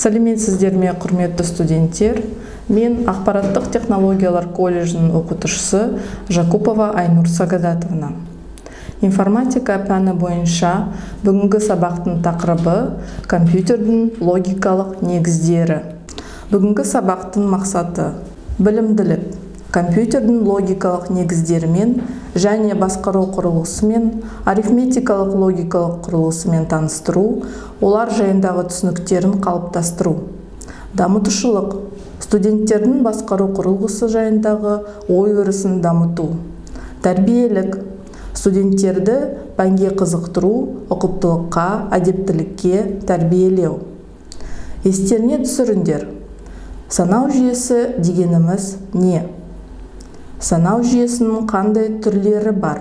Сәлеметсіздер ме, құрметті студенттер? Мен Ақпараттық технологиялар колледжінің оқытушысы Жакупова Айнур Сагадатовна. Информатика пәні бойынша бүгінгі сабақтың тақырыбы компьютердің логикалық негіздері. Бүгінгі сабақтың мақсаты білімділік, компьютердің логикалық негіздерімен және басқару құрылғысымен, арифметикалық логикалық құрылғысымен таныстыру, олар жайындағы түсініктерін қалыптастыру. Дамытушылық, студенттердің басқару құрылғысы жайындағы ой-өрісін дамыту. Тәрбиелік, студенттерді пәнге қызықтыру, ұқыптылыққа, әдептілікке тәрбиелеу. Естеріне түсіріңдер. Санау жүйесі дегеніміз не? Санау жүйесінің қандай түрлері бар?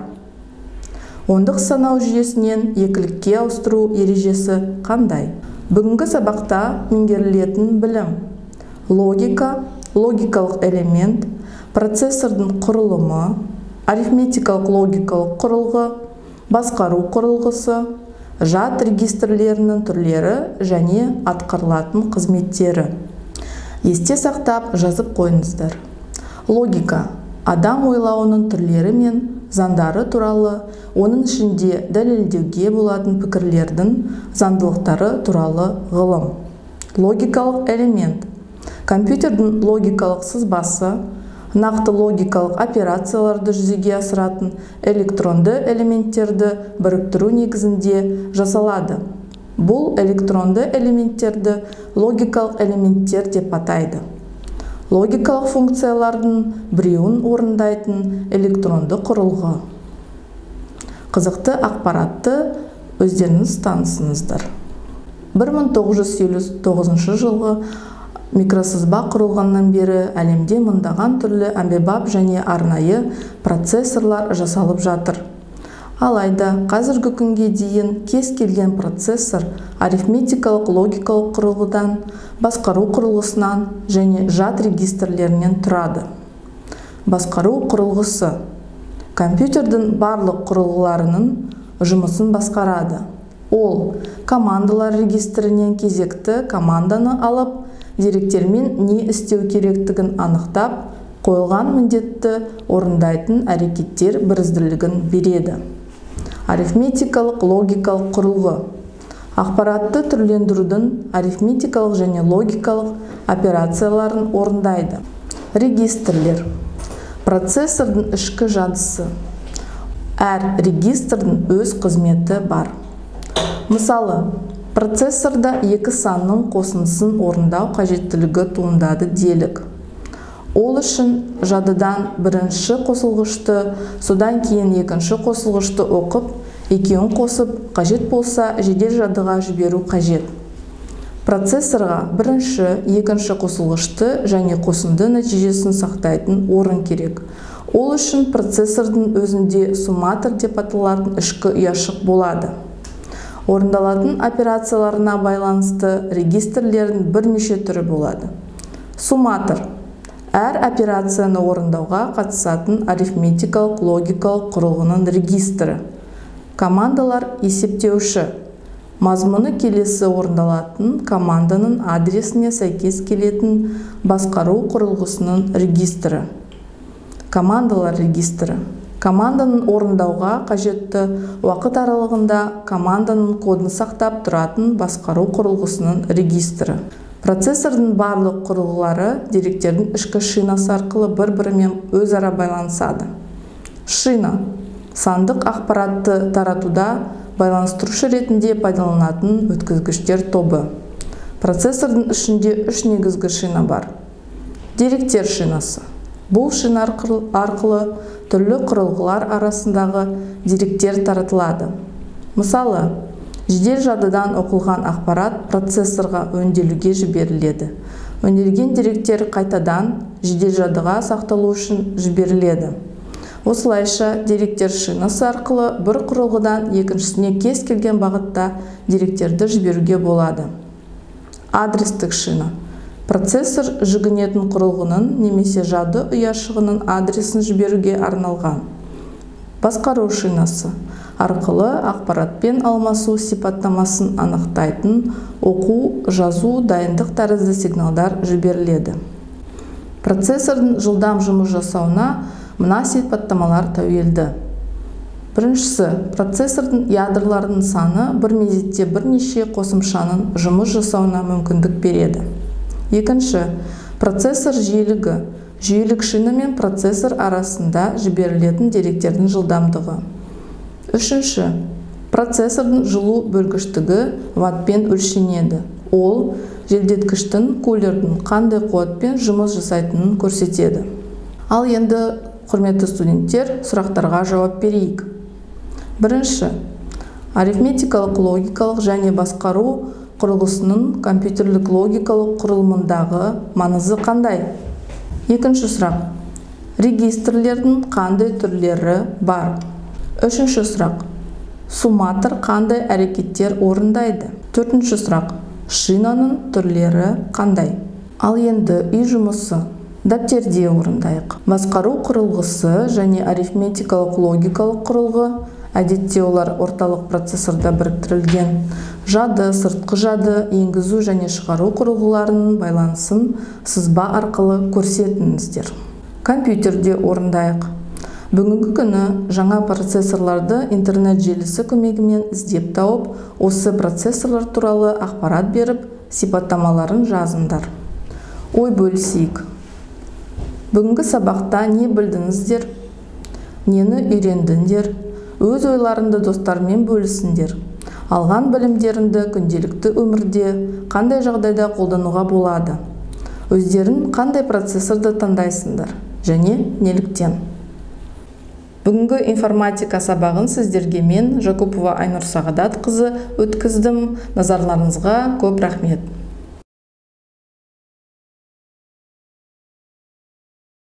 Ондық санау жүйесінен екілікке ауыстыру ережесі қандай? Бүгінгі сабақта меңгерілетін білім: логика, логикалық элемент, процессордың құрылымы, арифметикалық логикалық құрылғы, басқару құрылғысы, жад регистрлерінің түрлері және атқарылатын қызметтері. Есте сақтап жазып қойыңыздар. Логика – адам ойлауының түрлері мен заңдары туралы, оның ішінде дәлелдеуге болатын пікірлердің заңдылықтары туралы ғылым. Логикалық элемент – компьютердің логикалық сызбасы, нақты логикалық операцияларды жүзеге асыратын электронды элементтерді біріктіру негізінде жасалады. Бұл электронды элементтерді логикалық элементтер деп атайды. Логикалық функциялардың біреуін орындайтын электронды құрылғы. Қызықты ақпаратты өздеріңіз танысыңыздар. 1979 жылғы микросызба құрылғаннан бері әлемде мыңдаған түрлі әмбебап және арнайы процессорлар жасалып жатыр. Алайда қазіргі күнге дейін кез келген процессор арифметикалық логикалық құрылғыдан, басқару құрылғысынан және жад регистрлерінен тұрады. Басқару құрылғысы компьютердің барлық құрылғыларының жұмысын басқарады. Ол командалар регистрінен кезекті команданы алып, деректермен не істеу керектігін анықтап, қойылған міндетті орындайтын әрекеттер бірізділігін береді. Арифметикалық логикалық құрылғы ақпаратты түрлендірудің арифметикалық және логикалық операцияларын орындайды. Регистрлер процессордың ішкі жадысы. Әр регистрдің өз қызметі бар. Мысалы, процессорда екі санның қосындысын орындау қажеттілігі туындады делік. Ол үшін жадыдан бірінші қосылғышты, содан кейін екінші қосылғышты оқып, екеуін қосып, қажет болса жедел жадыға жіберу қажет. Процессорға бірінші, екінші қосылғышты және қосынды нәтижесін сақтайтын орын керек. Ол үшін процессордың өзінде сумматор деп аталатын ішкі ұяшық болады. Орындалатын операцияларына байланысты регистрлердің бірнеше түрі болады. Сумматор әр операцияны орындауға қатысатын арифметикалық логикалық құрылғының регистрі. Командалар есептеуші. Мазмұны келесі орындалатын команданың адресіне сәйкес келетін басқару құрылғысының регистрі. Командалар регистрі. Команданың орындауға қажетті уақыт аралығында команданың кодын сақтап тұратын басқару құрылғысының регистрі. Процессордың барлық құрылғылары деректердің ішкі шинасы арқылы бір-бірімен өзара байланысады. Шина сандық ақпаратты таратуда байланыстырушы ретінде пайдаланатын өткізгіштер тобы. Процессордың ішінде үш негізгі шина бар. Деректер шинасы. Бұл шина арқылы түрлі құрылғылар арасындағы деректер таратылады. Мысалы, жедел жадыдан оқылған ақпарат процессорға өңделуге жіберіледі. Өңделген деректер қайтадан жедел жадыға сақталу үшін жіберіледі. Осылайша деректер шинасы арқылы бір құрылғыдан екіншісіне кез келген бағытта деректерді жіберуге болады. Адрестік шина. Процессор жүгінетін құрылғының немесе жады ұяшығының адресін жіберуге арналған. басқару шинасы арқылы ақпаратпен алмасу сипаттамасын анықтайтын оқу, жазу, дайындық тәрізді сигналдар жіберіледі. Процессордың жылдам жұмыс жасауына мына сипаттамалар тәуелді. Біріншісі, процессордың ядрларының саны бір мезетте бірнеше қосымшаның жұмыс жасауына мүмкіндік береді. Екінші, процессор жиілігі, жүйелік шина мен процессор арасында жіберілетін деректердің жылдамдығы. Үшінші, процессордың жылу бөлгіштігі ваттпен өлшенеді. Ол желдеткіштің кулердің қандай қуатпен жұмыс жасайтынын көрсетеді. Ал енді, құрметті студенттер, сұрақтарға жауап берейік. Бірінші, арифметикалық логикалық және басқару құрылғысының компьютерлік логикалық құрылымындағы маңызы қандай? Екінші сұрақ, регистрлердің қандай түрлері бар? Үшінші сұрақ, сумматор қандай әрекеттер орындайды? Төртінші сұрақ, шинаның түрлері қандай? Ал енді үй жұмысы дәптерде орындайық. Басқару құрылғысы және арифметикалық логикалық құрылғы, әдетте олар орталық процессорда біріктірілген, жады, сыртқы жады, енгізу және шығару құрылғыларының байланысын сызба арқылы көрсетіңіздер. Компьютерде орындайық. Бүгінгі күні жаңа процессорларды интернет желісі көмегімен іздеп тауып, осы процессорлар туралы ақпарат беріп, сипаттамаларын жазыңдар. Ой бөлісейік. Бүгінгі сабақта не білдіңіздер? Нені үйрендіңдер? Өз ойларыңды достармен бөлісіңдер. Алған білімдеріңді күнделікті өмірде қандай жағдайда қолдануға болады? Өздерін қандай процессорды таңдайсыңдар? Және неліктен? Бүгінгі информатика сабағын сіздерге мен, Жакупова Айнұр Сағадатқызы өткіздім. Назарларыңызға көп рахмет.